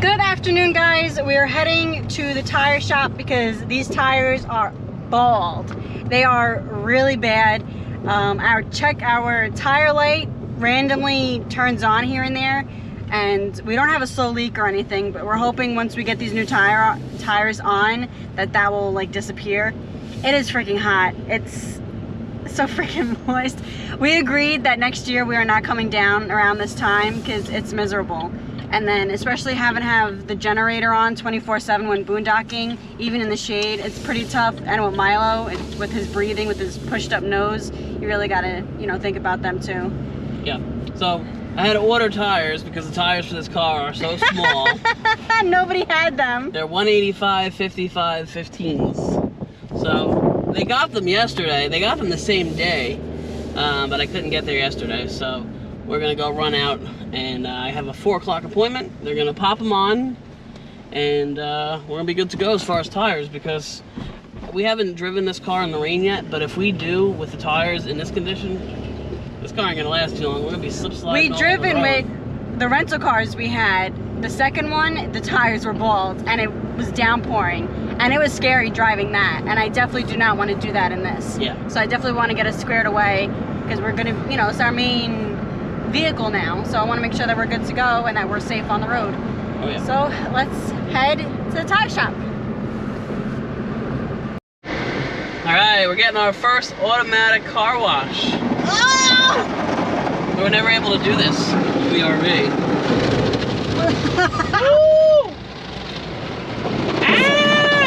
Good afternoon, guys. We are heading to the tire shop because these tires are bald. They are really bad. Our tire light randomly turns on here and there, and we don't have a slow leak or anything, but we're hoping once we get these new tires on that will like disappear. It is freaking hot. It's so freaking moist. We agreed that next year we are not coming down around this time because it's miserable. And then especially having to have the generator on 24/7 when boondocking, even in the shade, it's pretty tough. And with Milo, with his breathing, with his pushed up nose, you really gotta, think about them too. Yeah, so I had to order tires because the tires for this car are so small. Nobody had them. They're 185, 55, 15s. So they got them yesterday. They got them the same day, but I couldn't get there yesterday. So we're gonna go run out, and I have a 4 o'clock appointment. They're gonna pop them on, and we're gonna be good to go as far as tires, because we haven't driven this car in the rain yet, but if we do with the tires in this condition, this car ain't gonna last too long. We're gonna be slip sliding. We driven with the rental cars we had. The second one, the tires were bald, and it was downpouring, and it was scary driving that, and I definitely do not want to do that in this. Yeah. So I definitely want to get us squared away, because we're gonna, it's our main vehicle now, so I want to make sure that we're good to go and that we're safe on the road. Oh, yeah. So let's head to the tire shop. Alright, we're getting our first automatic car wash. Oh! We were never able to do this with the RV.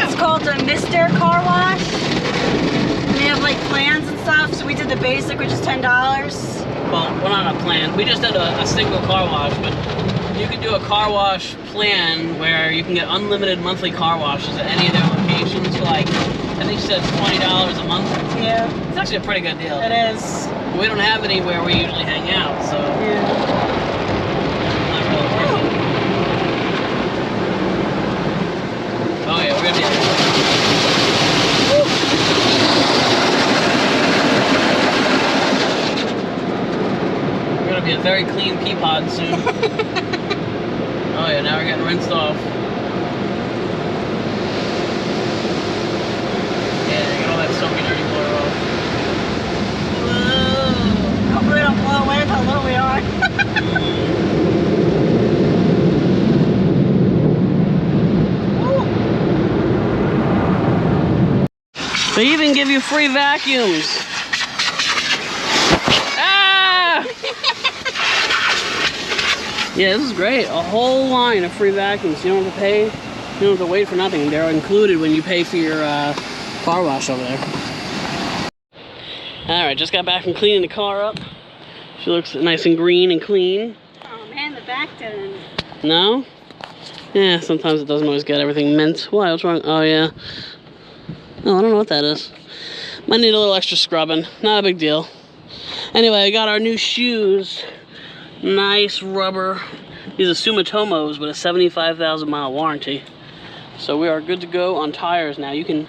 It's called a Mr. Car Wash. And they have like plans and stuff, so we did the basic, which is $10. Well, we're not on a plan. We just did a single car wash, but you can do a car wash plan where you can get unlimited monthly car washes at any of their locations for like, I think she said $20 a month. Yeah. It's actually a pretty good deal. It is. We don't have anywhere we usually hang out, so yeah. Not really worth it. Oh yeah, we're gonna be a very clean pea pod soon. Oh yeah, now we're getting rinsed off. Yeah, get all that soaky dirty water off. Whoa. Hopefully we don't blow away with how little we are. They even give you free vacuums. Ah! Yeah, this is great. A whole line of free vacuums. You don't have to pay. You don't have to wait for nothing. They're included when you pay for your car wash over there. All right, just got back from cleaning the car up. She looks nice and green and clean. Oh man, the back didn't. No? Yeah, sometimes it doesn't always get everything mint. Why? What's wrong? Oh yeah. Oh, I don't know what that is. Might need a little extra scrubbing. Not a big deal. Anyway, I got our new shoes. Nice rubber. These are Sumitomos with a 75,000 mile warranty. So we are good to go on tires now. You can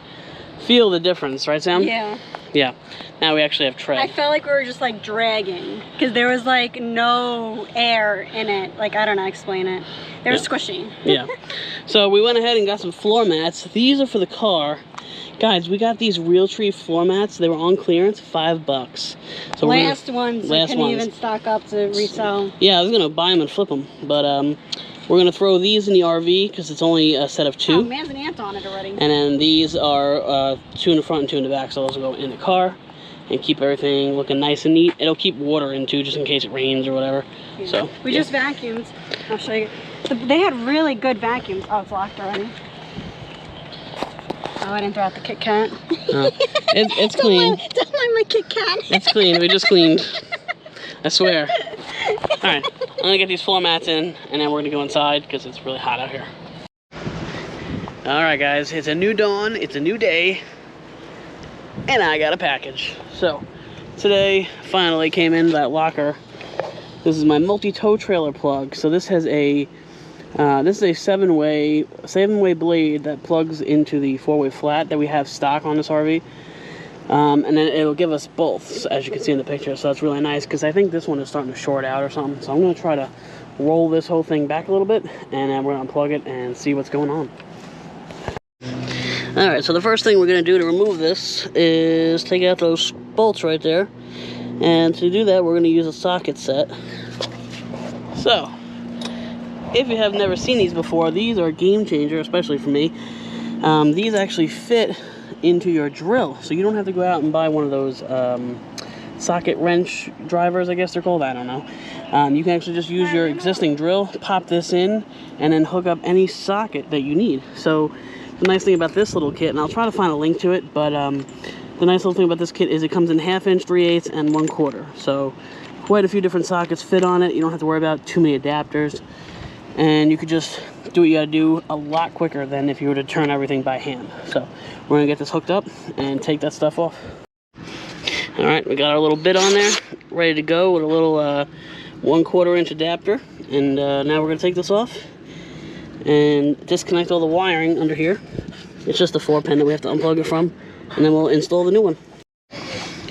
feel the difference, right, Sam? Yeah. Yeah. Now we actually have tread. I felt like we were just like dragging because there was like no air in it. Like, I don't know how to explain it. They were squishy. Yeah. So we went ahead and got some floor mats. These are for the car. Guys, we got these Realtree floor mats. They were on clearance, $5. So last ones. We couldn't even stock up to resell. Yeah, I was gonna buy them and flip them, but we're gonna throw these in the RV because it's only a set of 2. Oh, man's an ant on it already. And then these are 2 in the front and 2 in the back, so those will go in the car and keep everything looking nice and neat. It'll keep water in too, just in case it rains or whatever. Yeah. So we just vacuumed. I'll show you. They had really good vacuums. Oh, it's locked already. Oh, I didn't throw out the Kit Kat. No. It's clean. Don't mind my Kit Kat. It's clean. We just cleaned. I swear. Alright, I'm going to get these floor mats in, and then we're going to go inside because it's really hot out here. Alright guys, it's a new dawn, it's a new day, and I got a package. So, today, finally came in that locker. This is my multi-tow trailer plug. So this has a this is a seven-way blade that plugs into the 4-way flat that we have stock on this RV. And then it'll give us both, as you can see in the picture. So that's really nice, because I think this one is starting to short out or something. So I'm going to try to roll this whole thing back a little bit, and then we're gonna unplug it and see what's going on. Alright, so the first thing we're gonna do to remove this is take out those bolts right there. And to do that, we're gonna use a socket set. So, if you have never seen these before, these are a game changer, especially for me. These actually fit into your drill, so you don't have to go out and buy one of those socket wrench drivers, I guess they're called, I don't know. You can actually just use your existing drill, pop this in, and then hook up any socket that you need. So the nice thing about this little kit, and I'll try to find a link to it, but the nice little thing about this kit is it comes in 1/2 inch, 3/8, and 1/4. So quite a few different sockets fit on it. You don't have to worry about too many adapters, and you could just do what you gotta do a lot quicker than if you were to turn everything by hand. So we're gonna get this hooked up and take that stuff off. All right, we got our little bit on there, ready to go with a little 1/4 inch adapter. And now we're gonna take this off and disconnect all the wiring under here. It's just a 4-pin that we have to unplug it from, and then we'll install the new one.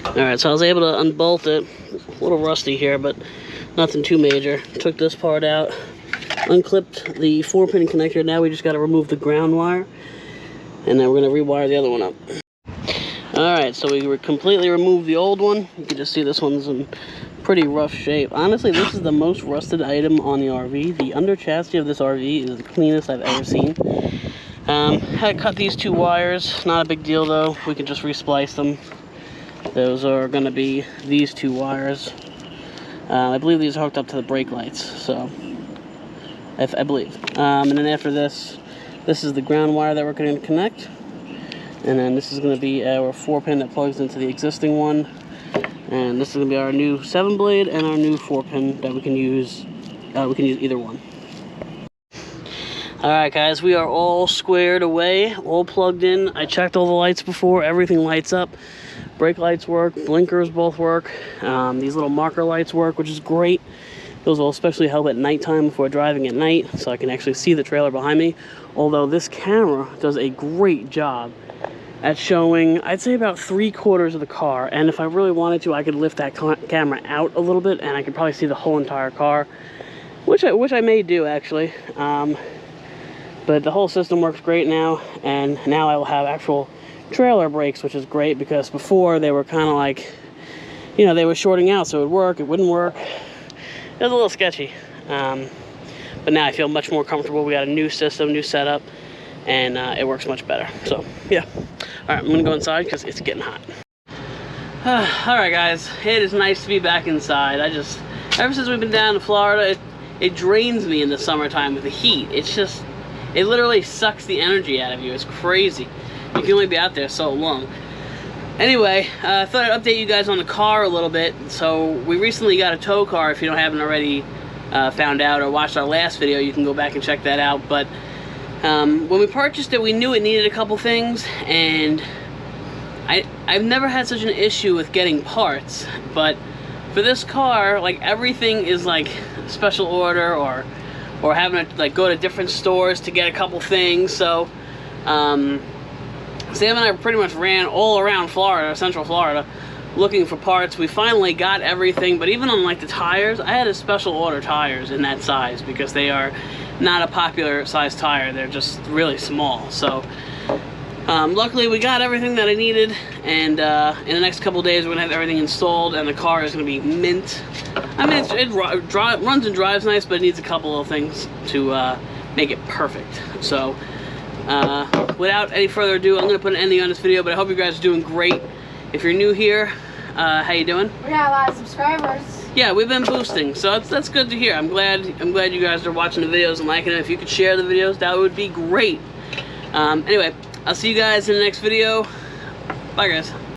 All right, so I was able to unbolt it. A little rusty here, but nothing too major. Took this part out, unclipped the 4-pin connector. Now we just got to remove the ground wire, and then we're going to rewire the other one up. Alright, so we completely removed the old one. You can just see this one's in pretty rough shape. Honestly, this is the most rusted item on the RV. The under chassis of this RV is the cleanest I've ever seen. Had to cut these 2 wires. Not a big deal though. We can just resplice them. Those are going to be these 2 wires. I believe these are hooked up to the brake lights, so I believe. And then after this is the ground wire that we're going to connect. And then this is going to be our 4-pin that plugs into the existing one. And this is going to be our new 7-blade and our new 4-pin that we can use. We can use either one. Alright guys, we are all squared away, all plugged in. I checked all the lights before, everything lights up. Brake lights work, blinkers both work. These little marker lights work, which is great. Those will especially help at nighttime if we're driving at night, so I can actually see the trailer behind me. Although this camera does a great job at showing, I'd say, about 3/4 of the car. And if I really wanted to, I could lift that camera out a little bit and I could probably see the whole entire car, which I may do actually. But the whole system works great now, and now I will have actual trailer brakes, which is great, because before they were kind of like, you know, they were shorting out, so it would work, it wouldn't work. It was a little sketchy. But now I feel much more comfortable. We got a new system, new setup, and it works much better. So yeah. All right, I'm gonna go inside because it's getting hot. All right guys, it is nice to be back inside. Ever since we've been down to Florida, it drains me in the summertime with the heat. It literally sucks the energy out of you. It's crazy. You can only be out there so long. Anyway, I thought I'd update you guys on the car a little bit. So we recently got a tow car. If you haven't already found out or watched our last video, you can go back and check that out. But when we purchased it, we knew it needed a couple things, and I've never had such an issue with getting parts. But for this car, like, everything is like special order, or having to like go to different stores to get a couple things. So Sam and I pretty much ran all around Florida, Central Florida, looking for parts. We finally got everything, but even on like the tires, I had to special order tires in that size because they are not a popular size tire. They're just really small. So luckily we got everything that I needed, and in the next couple days we're gonna have everything installed, and the car is gonna be mint. I mean, it runs and drives nice, but it needs a couple of things to make it perfect. So without any further ado, I'm gonna put an ending on this video, but I hope you guys are doing great. If you're new here, how you doing? We got a lot of subscribers. Yeah, we've been boosting, so that's good to hear. I'm glad you guys are watching the videos and liking it. If you could share the videos, that would be great. Anyway, I'll see you guys in the next video. Bye guys.